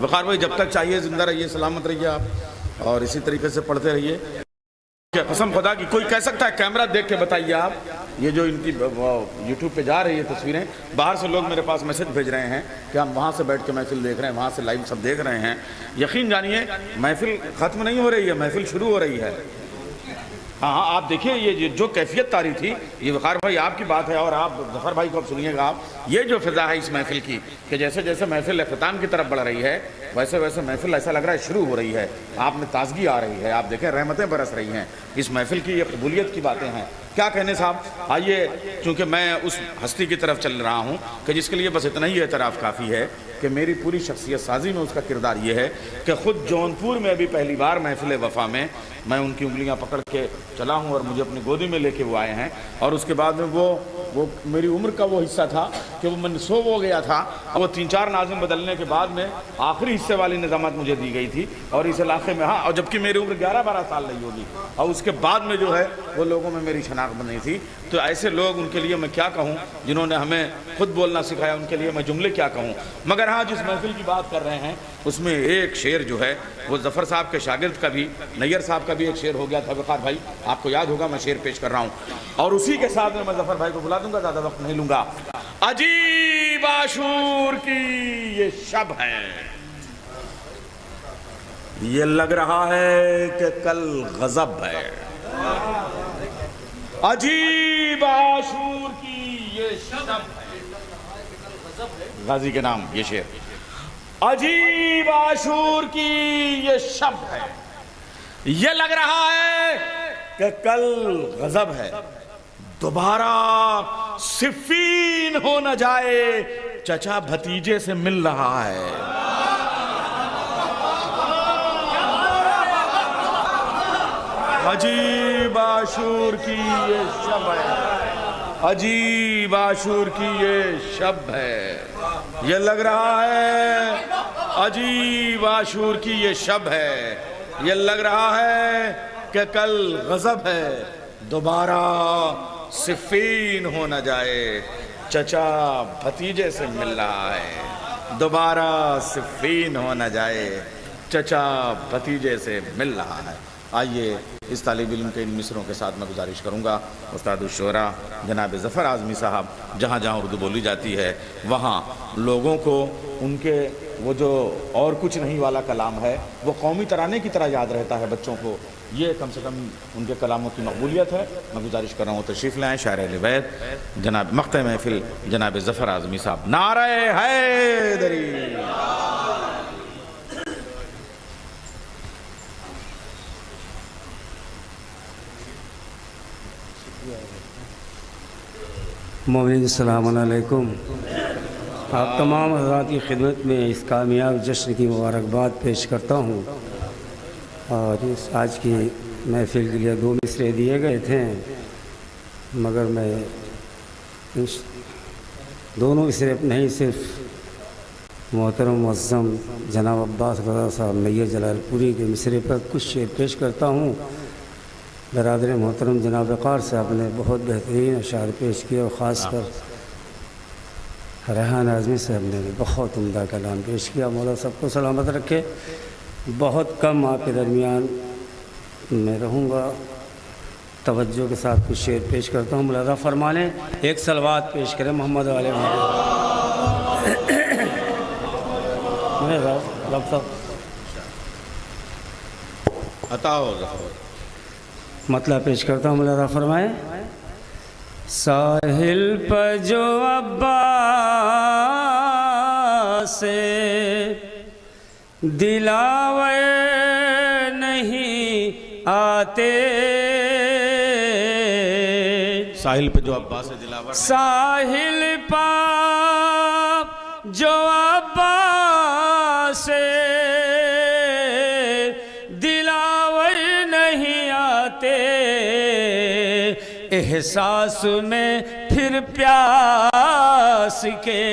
وقار بھائی جب تک چاہیے زندہ رہیے، سلامت رہیے آپ، اور اسی طریقے سے پڑھتے رہیے. قسم خدا کی کوئی کہہ سکتا ہے کیمرہ دیکھ کے بتائیے آپ، یہ جو ان کی یوٹیوب پہ جا رہی ہے تصویریں، باہر سے لوگ میرے پاس میسج بھیج رہے ہیں کہ ہم وہاں سے بیٹھ کے محفل دیکھ رہے ہیں، وہاں سے لائیو سب دیکھ رہے ہیں. یقین جانیے محفل ختم نہیں ہو رہی ہے، محفل شروع ہو رہی ہے. ہاں آپ دیکھیں یہ جو کیفیت طاری تھی، یہ وقار بھائی آپ کی بات ہے، اور آپ ظفر بھائی کو اب سنیے گا آپ، یہ جو فضا ہے اس محفل کی کہ جیسے جیسے محفل اختتام کی طرف بڑھ رہی ہے ویسے ویسے محفل ایسا لگ رہا ہے شروع ہو رہی ہے. آپ میں تازگی آ رہی ہے، آپ دیکھیں رحمتیں برس رہی ہیں. اس محفل کی یہ قبولیت کی باتیں ہیں. کیا کہنے صاحب. آئیے، چونکہ میں اس ہستی کی طرف چل رہا ہوں کہ جس کے لیے بس اتنا ہی اعتراف کافی ہے کہ میری پوری شخصیت سازی میں اس کا کردار یہ ہے کہ خود جونپور میں ابھی پہلی بار محفل وفا میں میں ان کی انگلیاں پکڑ کے چلا ہوں اور مجھے اپنی گودی میں لے کے وہ آئے ہیں. اور اس کے بعد میں وہ میری عمر کا وہ حصہ تھا کہ وہ منسوب ہو گیا تھا، اور وہ 3-4 ناظم بدلنے کے بعد میں آخری حصے والی نظامت مجھے دی گئی تھی، اور اس علاقے میں اور جبکہ میری عمر 11-12 سال نہیں ہوگی، اور اس کے بعد میں جو ہے وہ لوگوں میں میری شناخت بنی تھی. تو ایسے لوگ، ان کے لیے میں کیا کہوں جنہوں نے ہمیں خود بولنا سکھایا، ان کے لیے میں جملے کیا کہوں. مگر ہاں جس محفل کی بات کر رہے ہیں اس میں ایک شعر جو ہے وہ ظفر صاحب کے شاگرد کا بھی، نیئر صاحب کا بھی ایک شعر ہو گیا تھا. وقار بھائی آپ کو یاد ہوگا میں شعر پیش کر رہا ہوں، اور اسی کے ساتھ میں ظفر بھائی کو بلا دوں گا، زیادہ وقت نہیں لوں گا. عجیب عاشور کی یہ شب ہے، یہ لگ رہا ہے کہ کل غضب ہے. عجیب عاشور کی یہ شب ہے، غازی کے نام یہ شعر. عجیب عاشور کی یہ شب ہے، یہ لگ رہا ہے کہ کل غضب ہے. دوبارہ صفین ہو نہ جائے، چچا بھتیجے سے مل رہا ہے. عجیب عاشور کی یہ شب ہے، عجیب عاشور کی یہ شب ہے، یہ لگ رہا ہے. عجیب عاشور کی یہ شب ہے، یہ لگ رہا ہے کہ کل غضب ہے. دوبارہ صفین ہو نہ جائے، چچا بھتیجے سے مل رہا ہے. دوبارہ صفین ہو نہ جائے، چچا بھتیجے سے مل رہا ہے. آئیے اس طالب علم کے ان مصروں کے ساتھ میں گزارش کروں گا استاد الشعراء جناب ظفر اعظمی صاحب، جہاں جہاں اردو بولی جاتی ہے وہاں لوگوں کو ان کے وہ جو اور کچھ نہیں والا کلام ہے وہ قومی ترانے کی طرح یاد رہتا ہے بچوں کو. یہ کم سے کم ان کے کلاموں کی مقبولیت ہے. میں گزارش کر رہا ہوں تشریف لائیں شاعر اہل بیت جناب مقطع محفل جناب ظفر اعظمی صاحب. نعرہ حیدری. مومنین السلام علیکم. آپ تمام حضرات کی خدمت میں اس کامیاب جشن کی مبارکباد پیش کرتا ہوں. اور اس آج کی محفل کے لیے 2 مصرے دیے گئے تھے، مگر میں دونوں مصرے نہیں صرف محترم معظم جناب عباس رضا صاحب نیّر جلال پوری کے مصرے پر کچھ شعر پیش کرتا ہوں. برادر محترم جناب وقار صاحب نے بہت بہترین اشعار پیش کیے، اور خاص کر ریحان اعظمی صاحب نے بھی بہت عمدہ کلام پیش کیا. مولا سب کو سلامت رکھے. بہت کم آپ کے درمیان میں رہوں گا، توجہ کے ساتھ کچھ شعر پیش کرتا ہوں. ملاحظہ فرمانے ایک صلوات پیش کریں محمد علیہ عطا ہو ظفر. مطلب پیش کرتا ہوں، ملاحظہ فرمائیں. ساحل پر جو عباس سے دلاور نہیں آتے، ساحل پہ جو عباس دلاور، ساحل پر جو عباس سے دلاور نہیں آتے، احساس میں پھر پیاس کے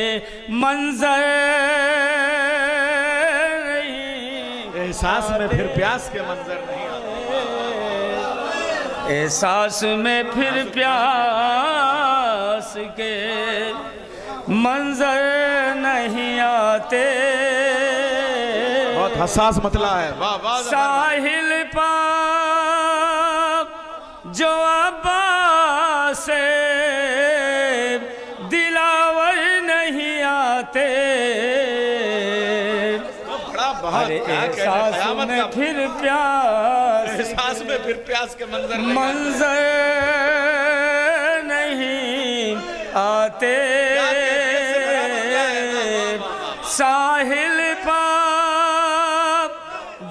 منظر نہیں، احساس میں پھر پیاس کے منظر نہیں آتے، احساس میں پھر پیاس کے منظر نہیں آتے. بہت حساس مطلع ہے. واہ واہ. ساحل پاک جو عباس سے دلاور نہیں آتے. ارے احساس میں پھر پیاس، احساس میں پھر پیاس کے منظر نہیں آتے. ساحل پاک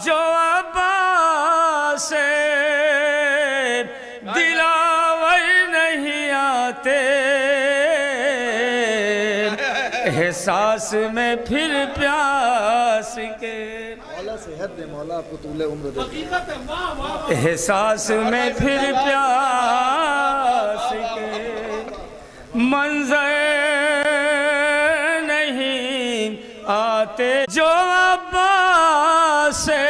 جو عباس سے دلاور نہیں آتے. احساس میں پھر پیاس کے، مولا صحت دے، مولا آپ کو طول عمر دے. احساس میں پھر پیاس کے منظر نہیں آتے. جو عباس سے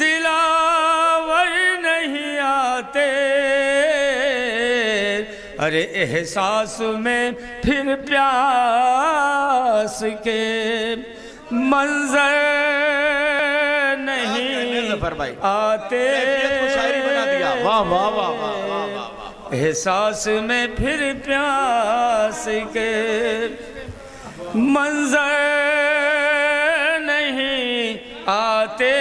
دلاور نہیں آتے. ارے احساس میں پھر پیاس کے منظر نہیں آتے. واہ واہ واہ واہ. احساس میں پھر پیاس کے منظر نہیں آتے.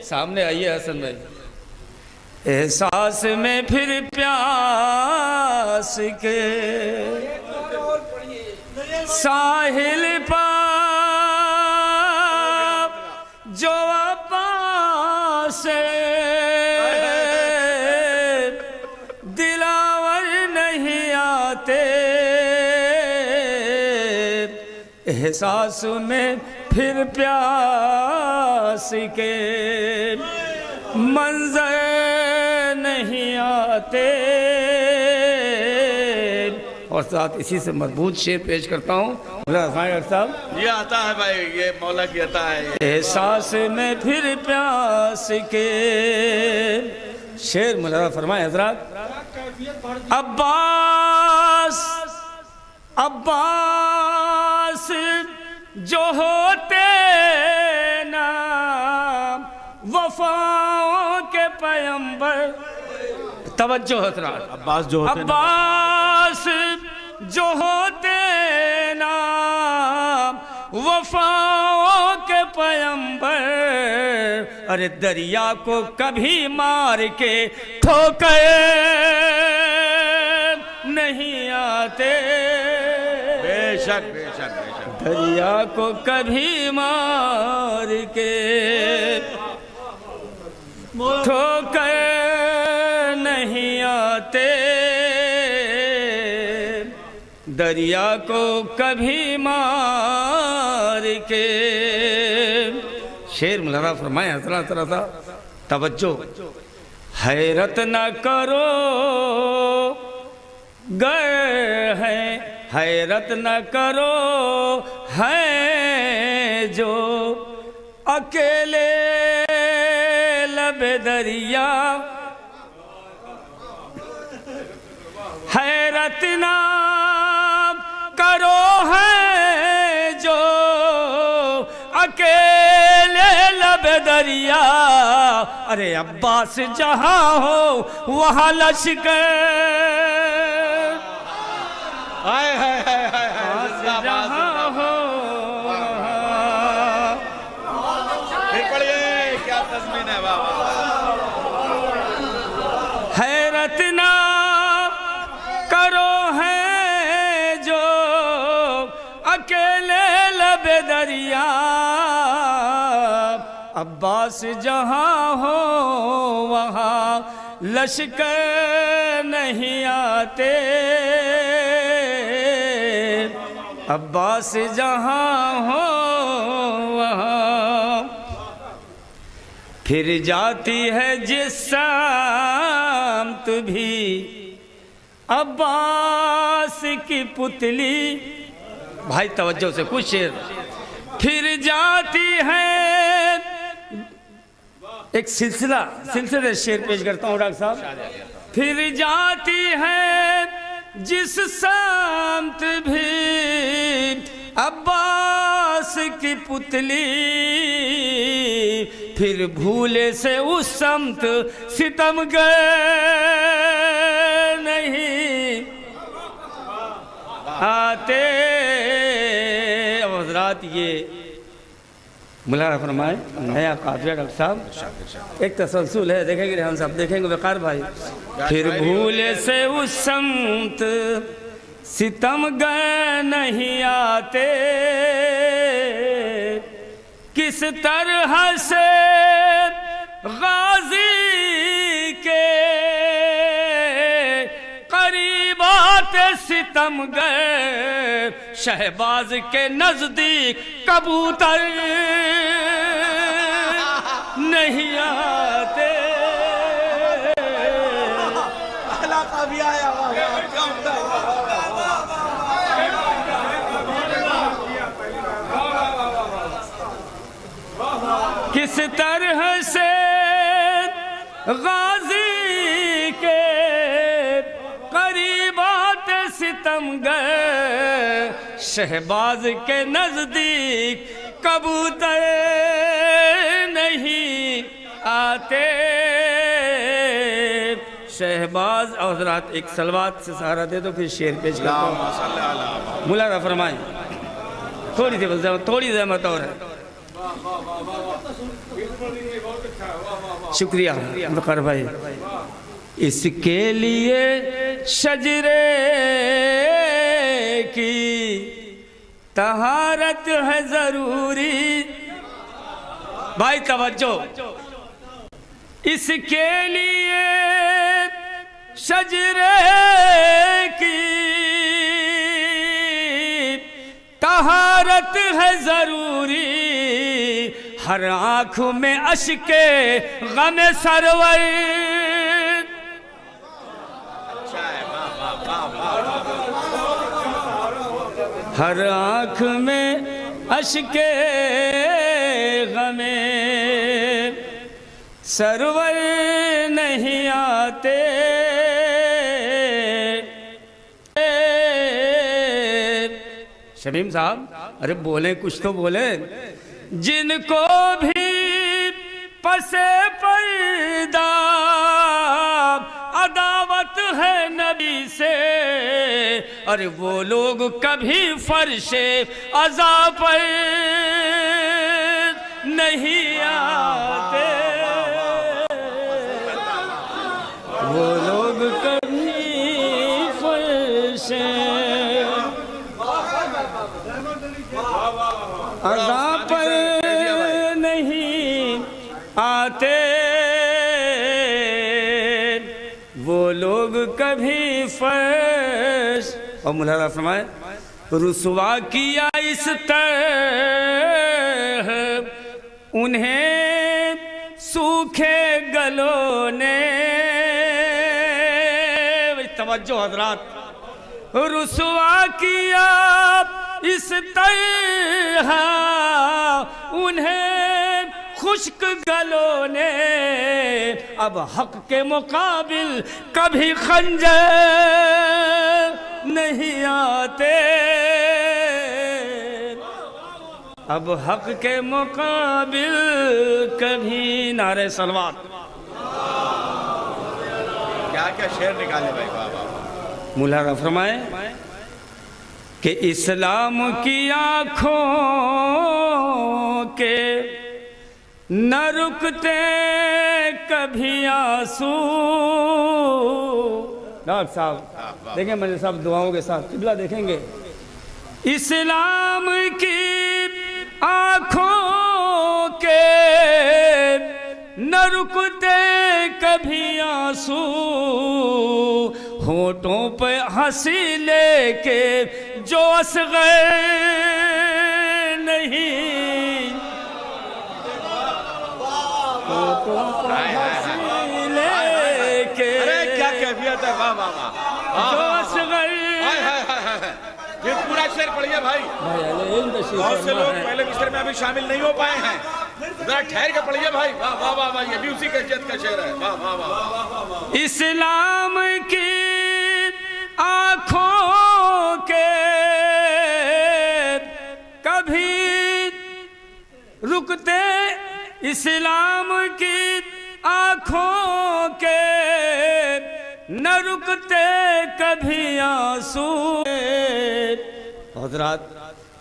سامنے آئیے حسن بھائی. احساس میں پھر پیاس کے ساحل پاک جو عباس سے دلاور نہیں آتے. احساس میں پھر پیاس کے منظر نہیں آتے. اور ساتھ اسی سے مربوط شعر پیش کرتا ہوں. صاحب یہ آتا ہے بھائی، یہ مولا کی عطا ہے. احساس میں پھر پیاس کے شعر ملاحظہ فرمائیں حضرات. عباس جو ہوتے نا وفاؤں کے پیمبر. توجہ حضرات. عباس جو ہوتے عباس جو ہوتے نا وفاؤں کے پیمبر. ارے دریا کو کبھی مار کے ٹھوکر نہیں آتے. بے شک بے شک بے شک. دریا کو کبھی مار کے ٹھوکر نہیں آتے. دریا کو کبھی مار کے. شعر ملاحظہ فرمائیں حضرات. توجہ. حیرت نہ کرو گر ہے، حیرت نہ کرو ہے جو اکیلے لب دریا. حیرت نہ کرو ہے جو اکیلے لب دریا. ارے عباس جہاں ہو وہاں لشکر. جہاں ہو کیا تضمین ہے. حیرت نہ کرو ہے جو اکیلے لب دریا. عباس جہاں ہو وہاں لشکر نہیں آتے. عباس جہاں ہو وہاں پھر جاتی ہے جس سمت بھی عباس کی پتلی. بھائی توجہ سے کچھ شعر. پھر جاتی ہے ایک سلسلہ شعر پیش کرتا ہوں ڈاکٹر صاحب. پھر جاتی ہے جس سمت بھی عباس کی پتلی پھر بھولے سے اس سمت ستم گئے نہیں آتے. حضرات یہ ملاحظہ فرمائے نیا قافیہ ڈاکٹر صاحب ایک تسلسل ہے, دیکھیں گے ریحان صاحب, دیکھیں گے وقار بھائی. پھر بھولے سے اس سمت ستم گئے نہیں آتے, کس طرح سے غازی کے قریب آتے ستم گئے, شہباز کے نزدیک کبوتر نہیں آتے. کس طرح سے غازی کے قریب آتے ستم گئے, شہباز کے نزدیک کبوتر نہیں آتے. شہباز. حضرات ایک سلوات سے سہارا دے دو پھر شعر پیش کرتا ہوں. ملاحظہ فرمائیں, تھوڑی سی بس تھوڑی زحمت اور ہے. شکریہ وقار بھائی. اس کے لیے شجرے کی طہارت ہے ضروری. بھائی توجہ, اس کے لیے شجرے کی طہارت ہے ضروری, ہر آنکھ میں اشک غم سرور, ہر آنکھ میں اشک غم سرور نہیں آتے. شمیم صاحب ارے بولیں, کچھ تو بولیں. جن کو بھی پس پردہ عداوت ہے نبی سے, ارے وہ لوگ کبھی فرش عزا پر نہیں آتے. وہ لوگ کبھی فرش عزا پر نہیں آتے, وہ لوگ کبھی فرش. اور ملاحظہ فرمائے, رسوا کیا اس طرح انہیں سوکھے گلوں نے. توجہ حضرات, رسوا کیا اس طرح انہیں خشک گلوں نے, اب حق کے مقابل کبھی خنجر نہیں آتے. اب حق کے مقابل کبھی. نعرہ صلوات. کیا کیا شعر نکالے بھائی. ملاحظہ فرمائے کہ اسلام کی آنکھوں کے نہ رکتے کبھی آنسو. ڈاکٹر صاحب دیکھیں مجھے صاحب دعاؤں کے ساتھ قبلہ دیکھیں گے. اسلام کی آنکھوں کے نہ رکتے کبھی آنسو, ہونٹوں پہ ہنسی لے کے جو اصغر نہیں, ہونٹوں پہ ہنسی لے کے کیا کیفیت ہے. واہ واہ واہ, جو اصغر. یہ پورا شعر پڑھیے بھائی. بہت سے لوگ پہلے مصر میں ابھی شامل نہیں ہو پائے ہیں, ذرا ٹھہر کے پڑھیے بھائی. واہ واہ واہ واہ, یہ بھی اسی کیفیت کا شعر ہے. واہ واہ واہ. اسلام کی آنکھوں کے اسلام کی آنکھوں کے نہ رکتے کبھی آنسو. حضرات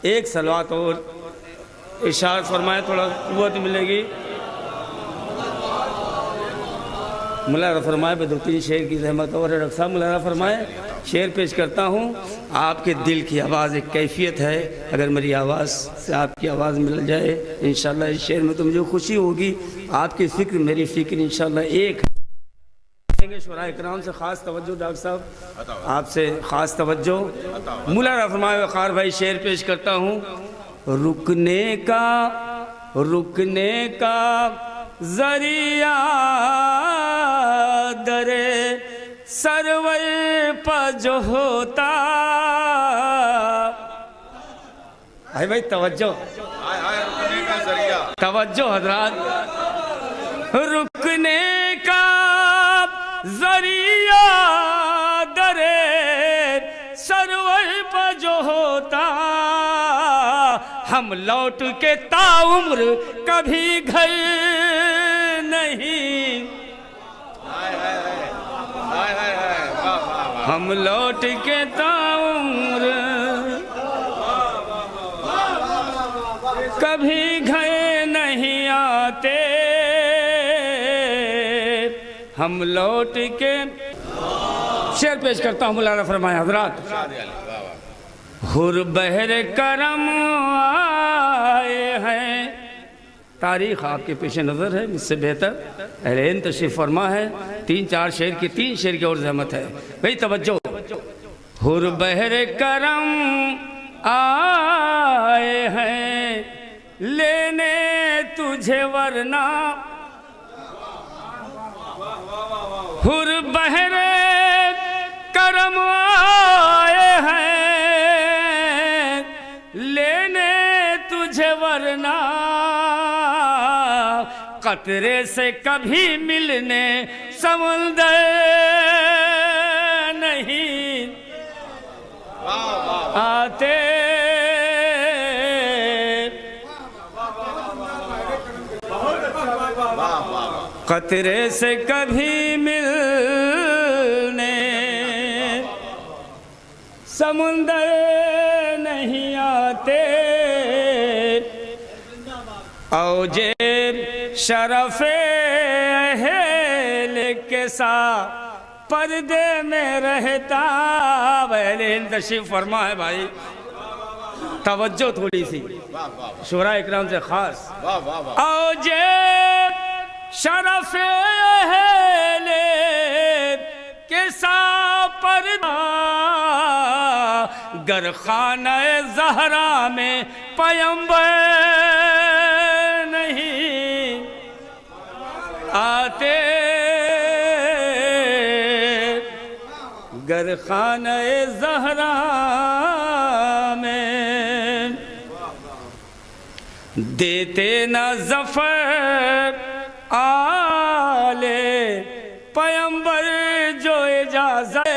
ایک صلوات اور ارشاد فرمائے، تھوڑا قوت ملے گی. ملارہ فرمائے، بے دو تین شعر کی زحمت اور ہے. ڈاکٹر صاحب ملارہ فرمائے، شعر پیش کرتا ہوں. آپ کے دل کی آواز ایک کیفیت ہے، اگر میری آواز سے آپ کی آواز مل جائے انشاءاللہ اس شعر میں تو مجھے خوشی ہوگی. آپ کی فکر میری فکر انشاءاللہ ایک ہے. شعراء اکرام سے خاص توجہ ڈاکٹر صاحب، آپ سے خاص توجہ. ملارہ فرمائے وقار بھائی، شعر پیش کرتا ہوں. رکنے کا ذریعہ در سرور پر جو ہوتا. آئے بھائی توجہ، رکنے کا ذریعہ، توجہ حضرات. رکنے کا ذریعہ در سرور پر جو ہوتا، ہم لوٹ کے تاعمر کبھی گھر نہیں. ہم لوٹ کے تاعمر کبھی گھر نہیں آتے. ہم لوٹ کے شعر پیش کرتا ہوں. ملارہ فرمائے حضرات. حر بحر کرم آئے ہیں. تاریخ آپ کے پیش نظر ہے، مجھ سے بہتر اہل علم تشریف فرما ہے. تین شعر کی اور زحمت ہے بھئی توجہ. حر بحر کرم آئے ہیں لینے تجھے ورنہ. حر بحر کرم آئے ہیں لینے تجھے ورنہ، قطرے سے کبھی ملنے سمندر نہیں آتے. قطرے سے کبھی ملنے سمندر نہیں آتے. اوجے شرف اہل کے ساتھ پردے میں رہتا. اہل تشریف فرما ہے بھائی، توجہ تھوڑی سی شعراء اکرام سے خاص. اوجے شرف اہل کے ساتھ پردہ، گر خانہ زہرا میں پیمبر نہیں آتے. گر خانہ زہرا میں دیتے نہ ظفر آلے پیمبر جو اجازت.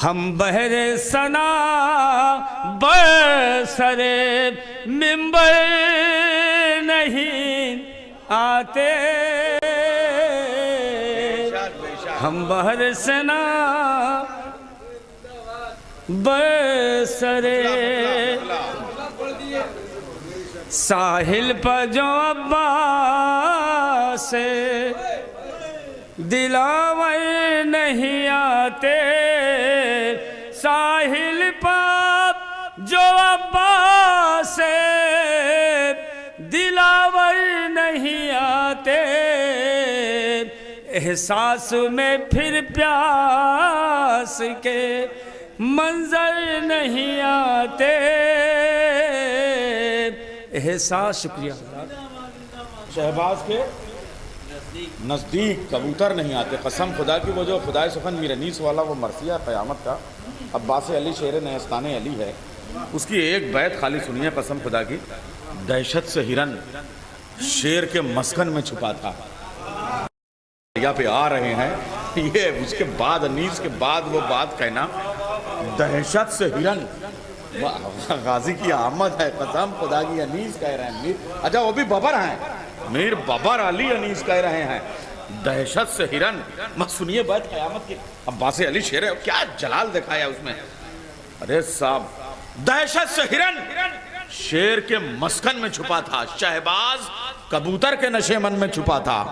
ہم بحر ثنا برسر منبر نہیں آتے. ہم بحر ثنا برسر ساحل پر جو عباس سے دلاور نہیں آتے. ساحل پر جو عباس سے دلاور نہیں آتے. احساس میں پھر پیاس کے منظر نہیں آتے. احساس شکریہ. شہباز کے نزدیک کبوتر نہیں آتے. قسم خدا کی وہ جو خدائے سخن میرنیس والا وہ مرثیہ قیامت کا عباس علی شعر نیستان علی ہے، اس کی ایک بیت خالی سنیے قسم خدا کی. دہشت سے ہرن شیر کے مسکن میں چھپا تھا، یہاں پہ آ رہے ہیں. یہ اس کے بعد انیس کے بعد وہ بات کہنا، دہشت سے ہرن غازی کی آمد ہے، قسم خدا کی انیس کہہ رہے ہیں میر، اچھا وہ بھی ببر ہیں، میر ببر علی انیس کہہ رہے ہیں، دہشت سے ہرن، سنیے بات قیامت کی، عباس علی شعر ہے، کیا جلال دکھایا اس میں، ارے صاحب دہشت سے ہرن شیر کے مسکن میں چھپا تھا، شہباز کبوتر کے نشے من میں چھپا تھا،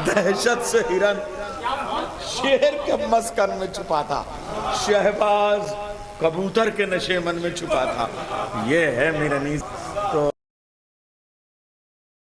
دہشت سے ہرن شیر کے مسکن میں چھپا تھا، شہباز کبوتر کے نشے من میں چھپا تھا، یہ ہے میرے نیز